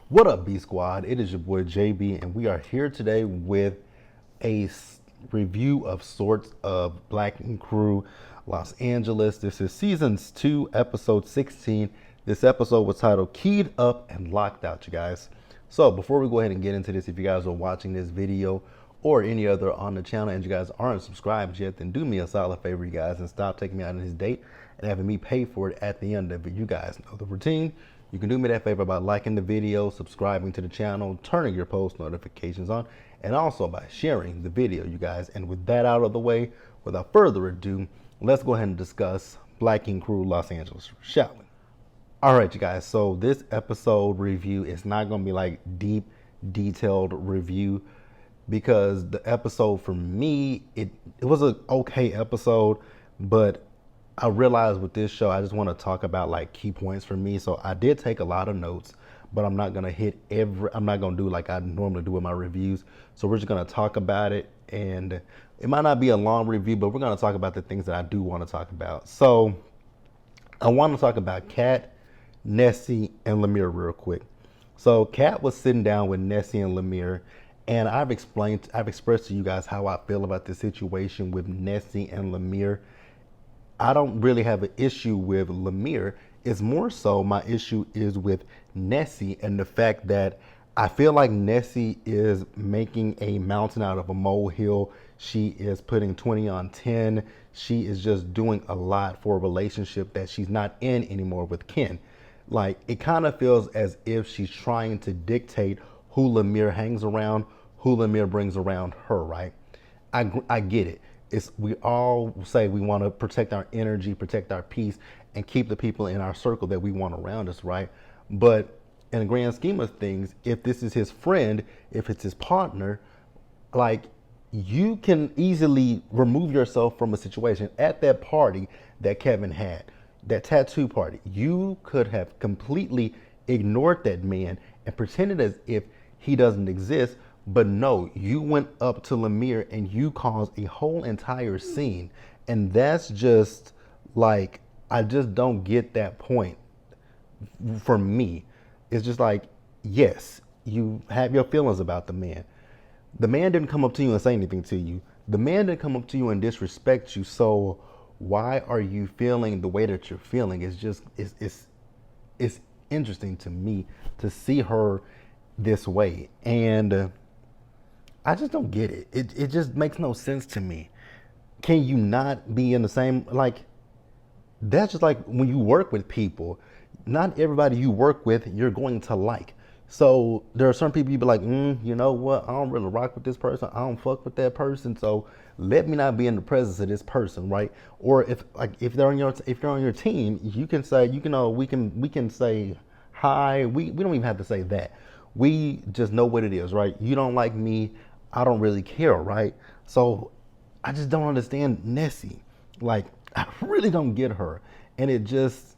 What up, B Squad? It is your boy JB, and we are here today with a review of sorts of Black and Crew Los Angeles. This is seasons 2, episode 16. This episode was titled Keyed Up and Locked Out, you guys. So before we go ahead and get into this, if you guys are watching this video or any other on the channel and you guys aren't subscribed yet, then do me a solid favor, you guys, and stop taking me out on this date and having me pay for it at the end of it. You guys know the routine. You can do me that favor by liking the video, subscribing to the channel, turning your post notifications on, and also by sharing the video, you guys. And with that out of the way, without further ado, let's go ahead and discuss Black and Crew Los Angeles, shall we? All right, you guys. So this episode review is not going to be like deep, detailed review because the episode for me, it was an okay episode, but I realized with this show, I just want to talk about like key points for me. So I did take a lot of notes, but I'm not going to I'm not going to do like I normally do with my reviews. So we're just going to talk about it, and it might not be a long review, but we're going to talk about the things that I do want to talk about. So I want to talk about Kat, Nessie, and Lemire real quick. So Kat was sitting down with Nessie and Lemire, and I've expressed to you guys how I feel about the situation with Nessie and Lemire. I don't really have an issue with Lemire. It's more so my issue is with Nessie and the fact that I feel like Nessie is making a mountain out of a molehill. She is putting 20 on 10. She is just doing a lot for a relationship that she's not in anymore with Ken. Like, it kind of feels as if she's trying to dictate who Lemire hangs around, who Lemire brings around her, right? I get it. We all say we want to protect our energy, protect our peace, and keep the people in our circle that we want around us, right? But in the grand scheme of things, if this is his friend, if it's his partner, like, you can easily remove yourself from a situation. At that party that Kevin had, that tattoo party, you could have completely ignored that man and pretended as if he doesn't exist. But no, you went up to Lemire and you caused a whole entire scene. And that's just like, I just don't get that point for me. It's just like, yes, you have your feelings about the man. The man didn't come up to you and say anything to you. The man didn't come up to you and disrespect you. So why are you feeling the way that you're feeling? It's interesting to me to see her this way. And I just don't get it. It just makes no sense to me. Can you not be in the same, like, that's just like when you work with people, not everybody you work with you're going to like. So there are some people you be like, you know what? I don't really rock with this person. I don't fuck with that person. So let me not be in the presence of this person, right? Or if they're on your team, you can say, we can say hi. We don't even have to say that. We just know what it is, right? You don't like me, I don't really care, right? So I just don't understand Nessie. Like, I really don't get her. And it just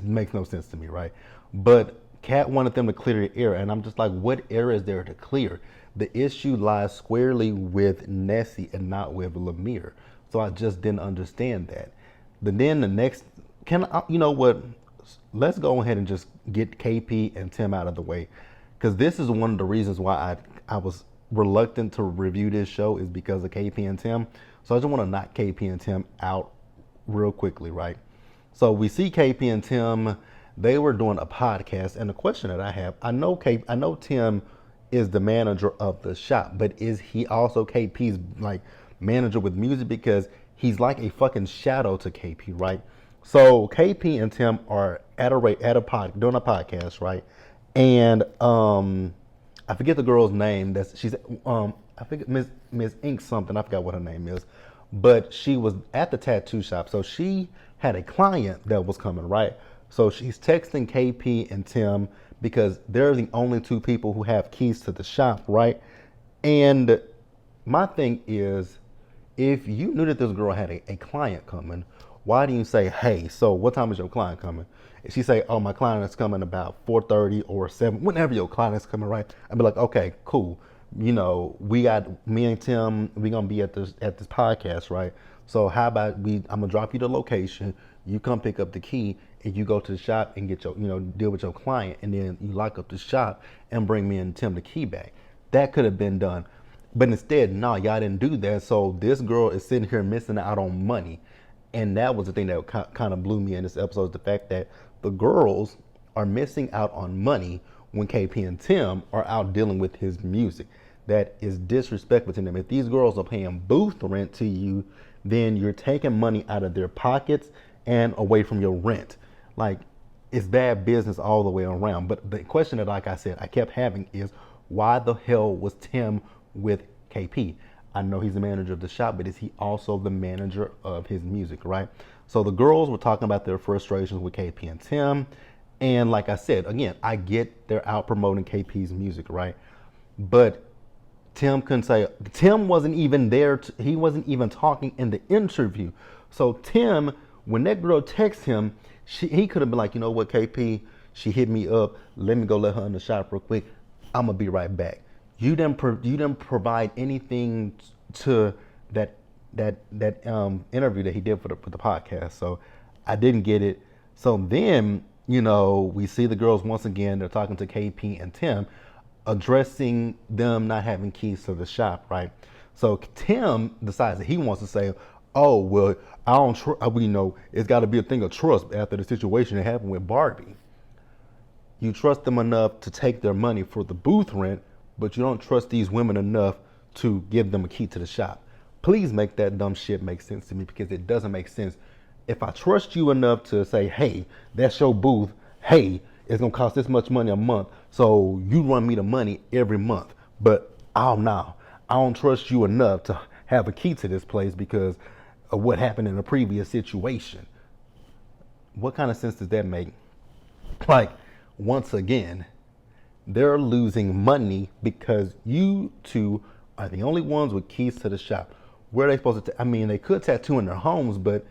makes no sense to me, right? But Kat wanted them to clear the air, and I'm just like, what air is there to clear? The issue lies squarely with Nessie and not with Lemire. So I just didn't understand that. But then the next, you know what? Let's go ahead and just get KP and Tim out of the way, because this is one of the reasons why I was reluctant to review this show, is because of KP and Tim. So I just want to knock KP and Tim out real quickly, right? So we see KP and Tim, they were doing a podcast, and the question that I have, I know Tim is the manager of the shop, but is he also KP's like manager with music? Because he's like a fucking shadow to KP, right? So KP and Tim are doing a podcast, right? And I forget the girl's name. She's I think Miss Ink something. I forgot what her name is, but she was at the tattoo shop. So she had a client that was coming, right? So she's texting KP and Tim because they're the only two people who have keys to the shop, right? And my thing is, if you knew that this girl had a client coming, why do you say, hey, so what time is your client coming? If she say, oh, my client is coming about 4:30 or 7, whenever your client is coming, right? I'd be like, okay, cool. You know, me and Tim, we gonna be at this podcast, right? So how about I'm gonna drop you the location, you come pick up the key, and you go to the shop and get your, deal with your client, and then you lock up the shop and bring me and Tim the key back. That could have been done. But instead, no, y'all didn't do that. So this girl is sitting here missing out on money. And that was the thing that kind of blew me in this episode, is the fact that the girls are missing out on money when KP and Tim are out dealing with his music. That is disrespectful to them. If these girls are paying booth rent to you, then you're taking money out of their pockets and away from your rent. Like, it's bad business all the way around. But the question that, like I said, I kept having is, why the hell was Tim with KP? I know he's the manager of the shop, but is he also the manager of his music, right? So the girls were talking about their frustrations with KP and Tim. And like I said, again, I get they're out promoting KP's music, right? But Tim couldn't say, Tim wasn't even there. He wasn't even talking in the interview. So Tim, when that girl texted him, he could have been like, you know what, KP, she hit me up. Let me go let her in the shop real quick. I'm gonna be right back. You didn't provide anything to that interview that he did for the podcast. So I didn't get it. So then, we see the girls once again. They're talking to KP and Tim, addressing them not having keys to the shop, right? So Tim decides that he wants to say, oh, well, I don't we know it's got to be a thing of trust after the situation that happened with Barbie. You trust them enough to take their money for the booth rent, but you don't trust these women enough to give them a key to the shop. Please make that dumb shit make sense to me, because it doesn't make sense. If I trust you enough to say, hey, that's your booth, hey, it's gonna cost this much money a month, so you run me the money every month. But I don't trust you enough to have a key to this place because of what happened in a previous situation. What kind of sense does that make? Like, once again, they're losing money because you two are the only ones with keys to the shop. Where are they supposed to? They could tattoo in their homes, but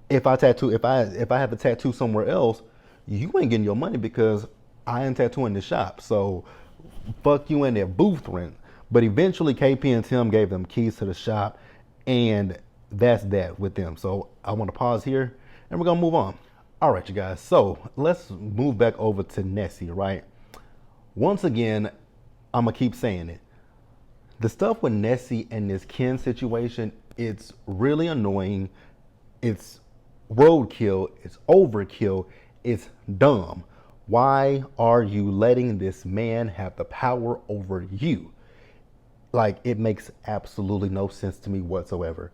if I have to tattoo somewhere else, you ain't getting your money because I ain't tattooing the shop. So fuck you and their booth rent. But eventually KP and Tim gave them keys to the shop, and that's that with them. So I want to pause here and we're gonna move on. All right, you guys. So let's move back over to Nessie, right? Once again, I'm gonna keep saying it. The stuff with Nessie and this Ken situation, it's really annoying. It's roadkill. It's overkill. It's dumb. Why are you letting this man have the power over you? Like, it makes absolutely no sense to me whatsoever.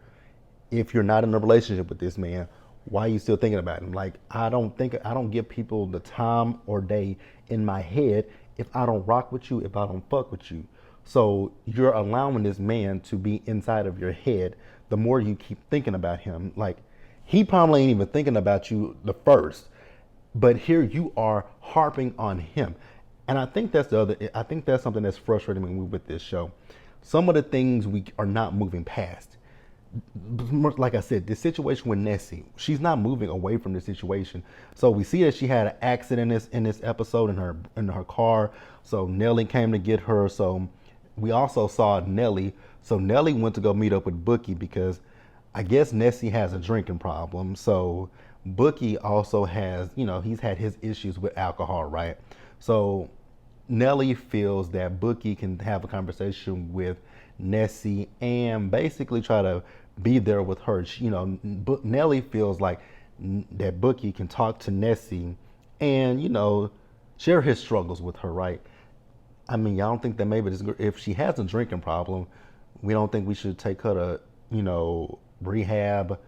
If you're not in a relationship with this man, why are you still thinking about him? Like, I don't give people the time or day in my head if I don't rock with you, if I don't fuck with you. So you're allowing this man to be inside of your head the more you keep thinking about him. Like, he probably ain't even thinking about you the first, but here you are harping on him. And I think that's something that's frustrating me with this show. Some of the things we are not moving past. Like I said, this situation with Nessie, she's not moving away from the situation. So we see that she had an accident in this episode in her car. So Nellie came to get her. So we also saw Nellie. So Nellie went to go meet up with Bookie because I guess Nessie has a drinking problem. So Bookie also has, he's had his issues with alcohol, right? So Nellie feels that Bookie can have a conversation with Nessie and basically try to be there with her. Nellie feels like that Bookie can talk to Nessie and, share his struggles with her, right? Y'all don't think that maybe if she has a drinking problem, we don't think we should take her to, rehab,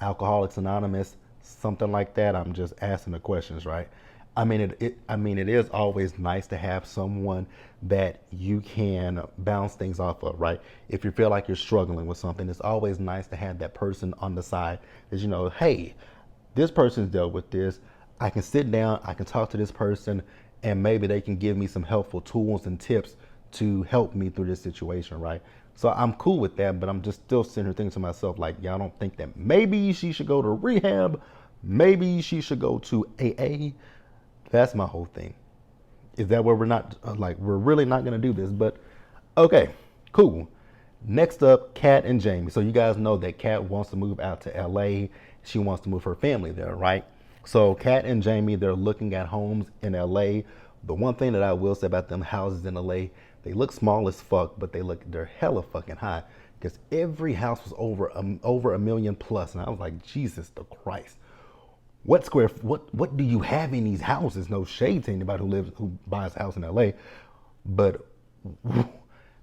Alcoholics Anonymous, something like that? I'm just asking the questions, right? It is always nice to have someone that you can bounce things off of, right? If you feel like you're struggling with something, it's always nice to have that person on the side that, hey, this person's dealt with this. I can sit down, I can talk to this person, and maybe they can give me some helpful tools and tips to help me through this situation, right? So I'm cool with that, but I'm just still sitting here thinking to myself, like, y'all don't think that maybe she should go to rehab, maybe she should go to AA? That's my whole thing. Is that where we're not, we're really not going to do this? But okay, cool. Next up, Kat and Jamie. So you guys know that Kat wants to move out to LA. She wants to move her family there, right? So Kat and Jamie, they're looking at homes in LA. The one thing that I will say about them houses in LA, they look small as fuck, but they're hella fucking high. Because every house was over a million plus, and I was like, Jesus the Christ, what do you have in these houses? No shade to anybody who buys a house in LA, but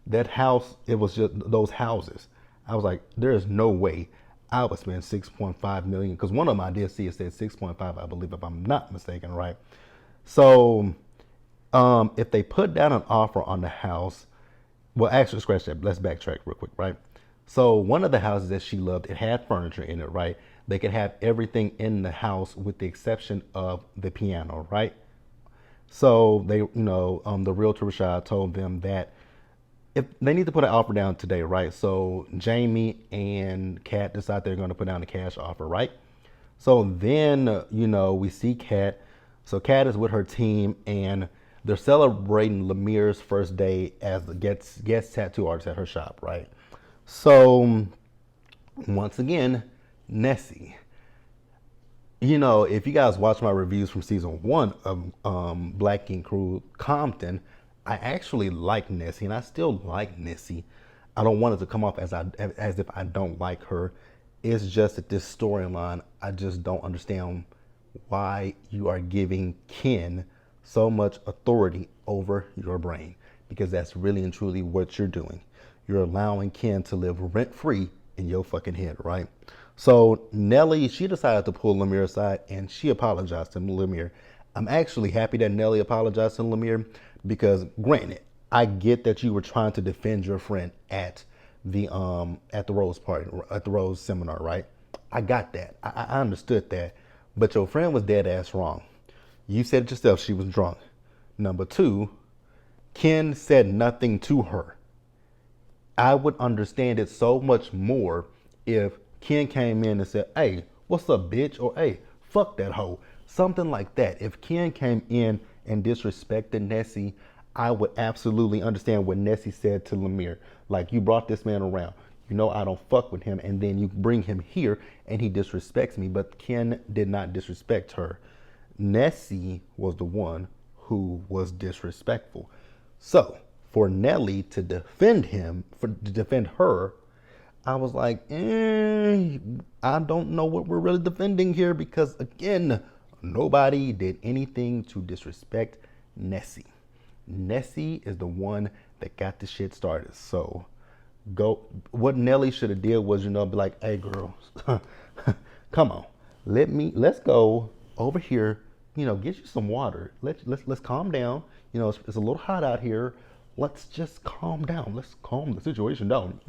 that house, it was just those houses. I was like, there is no way I would spend 6.5 million, because one of them I did see, it said 6.5, I believe, if I'm not mistaken, right? So if they put down an offer on the house, well, actually, scratch that. Let's backtrack real quick, right? So one of the houses that she loved, it had furniture in it, right? They could have everything in the house with the exception of the piano, right? So they, the realtor Rashad told them that if they need to put an offer down today, right? So Jamie and Kat decide they're going to put down a cash offer, right? So then, we see Kat. So Kat is with her team, and they're celebrating Lemir's first day as the guest tattoo artist at her shop, right? So once again, Nessie. If you guys watch my reviews from season 1 of Black Ink Crew Compton, I actually like Nessie, and I still like Nessie. I don't want it to come off as if I don't like her. It's just that this storyline, I just don't understand why you are giving Ken so much authority over your brain, because that's really and truly what you're doing. You're allowing Ken to live rent free in your fucking head, right? So Nelly, she decided to pull Lemire aside, and she apologized to Lemire. I'm actually happy that Nelly apologized to Lemire, because granted, I get that you were trying to defend your friend at the Rose party, at the Rose seminar, right? I got that. I understood that. But your friend was dead ass wrong. You said it yourself, she was drunk. Number 2, Ken said nothing to her. I would understand it so much more if Ken came in and said, hey, what's up, bitch? Or hey, fuck that hoe. Something like that. If Ken came in and disrespected Nessie, I would absolutely understand what Nessie said to Lemire. Like, you brought this man around. I don't fuck with him, and then you bring him here and he disrespects me. But Ken did not disrespect her. Nessie was the one who was disrespectful. So for Nelly to defend her, I was like, I don't know what we're really defending here, because again, nobody did anything to disrespect Nessie. Nessie is the one that got the shit started. So what Nelly should have did was, be like, hey girl, come on, let's go over here, get you some water. Let's calm down. It's a little hot out here. Let's just calm down. Let's calm the situation down,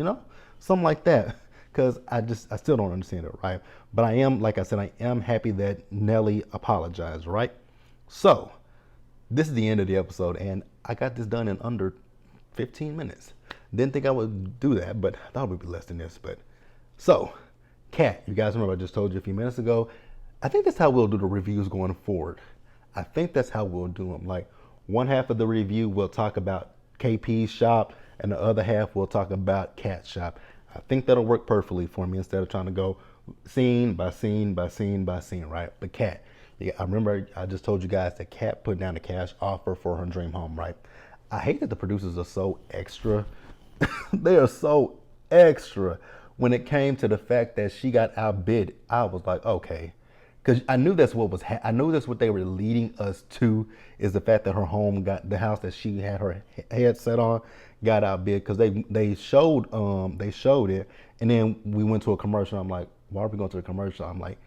something like that. Because I still don't understand it, right? But I am, like I said, I am happy that Nelly apologized, right? So this is the end of the episode, and I got this done in under 15 minutes. Didn't think I would do that, but I thought it would be less than this. But so, Kat, you guys remember I just told you a few minutes ago, I think that's how we'll do the reviews going forward. I think that's how we'll do them. Like, one half of the review, we'll talk about KP's shop, and the other half, we'll talk about Kat's shop. I think that'll work perfectly for me, instead of trying to go scene by scene by scene by scene, right? But Kat, I remember I just told you guys that Kat put down a cash offer for her dream home, right? I hate that the producers are so extra. They are so extra. When it came to the fact that she got outbid, I was like, okay. Because I knew that's I knew that's what they were leading us to, is the fact that her home the house that she had her head set on got outbid, because they showed it, and then we went to a commercial. I'm like, why are we going to a commercial? I'm like,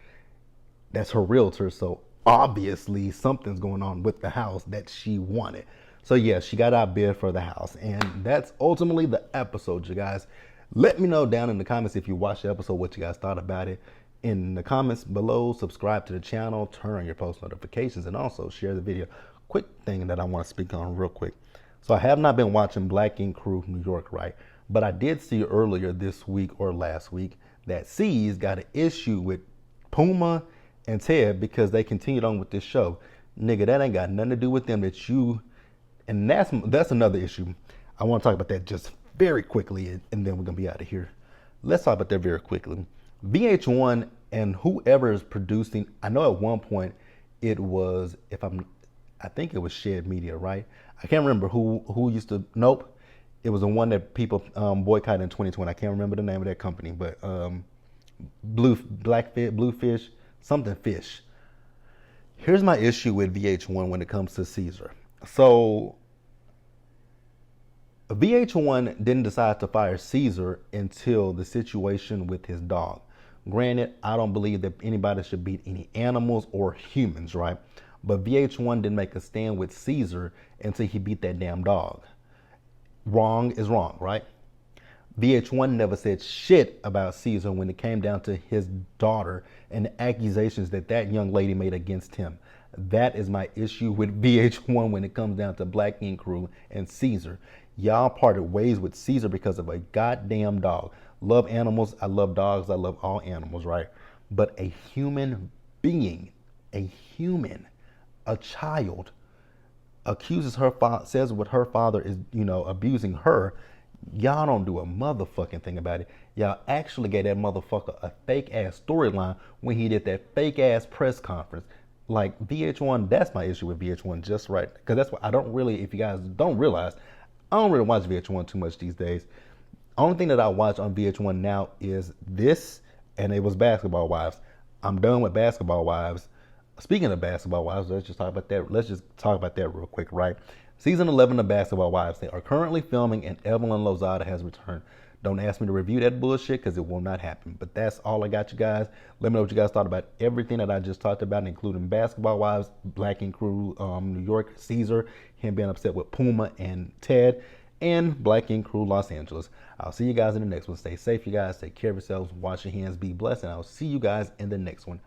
that's her realtor, so obviously something's going on with the house that she wanted. So yeah, she got outbid for the house, and that's ultimately the episode, you guys. Let me know down in the comments if you watched the episode what you guys thought about it. In the comments below, subscribe to the channel, turn on your post notifications, and also share the video. Quick thing that I want to speak on real quick. So I have not been watching Black Ink Crew New York, right? But I did see earlier this week or last week that C's got an issue with Puma and Ted because they continued on with this show. Nigga, that ain't got nothing to do with them. And that's another issue. I want to talk about that just very quickly, and then we're gonna be out of here. Let's talk about that very quickly. VH1 And whoever is producing, I know at one point it was, I think it was Shed Media, right? I can't remember who used to. Nope, it was the one that people boycotted in 2020. I can't remember the name of that company, but Bluefish, something fish. Here's my issue with VH1 when it comes to Caesar. So VH1 didn't decide to fire Caesar until the situation with his dog. Granted, I don't believe that anybody should beat any animals or humans, right? But VH1 didn't make a stand with Caesar until he beat that damn dog. Wrong is wrong, right? VH1 never said shit about Caesar when it came down to his daughter and the accusations that that young lady made against him. That is my issue with VH1 when it comes down to Black Ink Crew and Caesar. Y'all parted ways with Caesar because of a goddamn dog. Love animals, I love dogs, I love all animals, right? But a human being, a human, a child, accuses her says what her father is, abusing her. Y'all don't do a motherfucking thing about it. Y'all actually gave that motherfucker a fake ass storyline when he did that fake ass press conference. Like VH1, that's my issue with VH1, just right. Because that's what I don't really, if you guys don't realize, I don't really watch VH1 too much these days. Only thing that I watch on VH1 now is this, and it was Basketball Wives. I'm done with Basketball Wives. Speaking of Basketball Wives, let's just talk about that. Let's just talk about that real quick, right? Season 11 of Basketball Wives. They are currently filming, and Evelyn Lozada has returned. Don't ask me to review that bullshit because it will not happen. But that's all I got, you guys. Let me know what you guys thought about everything that I just talked about, including Basketball Wives, Black Ink Crew, New York, Caesar, him being upset with Puma and Ted, and Black Ink Crew, Los Angeles. I'll see you guys in the next one. Stay safe, you guys. Take care of yourselves. Wash your hands. Be blessed. And I'll see you guys in the next one.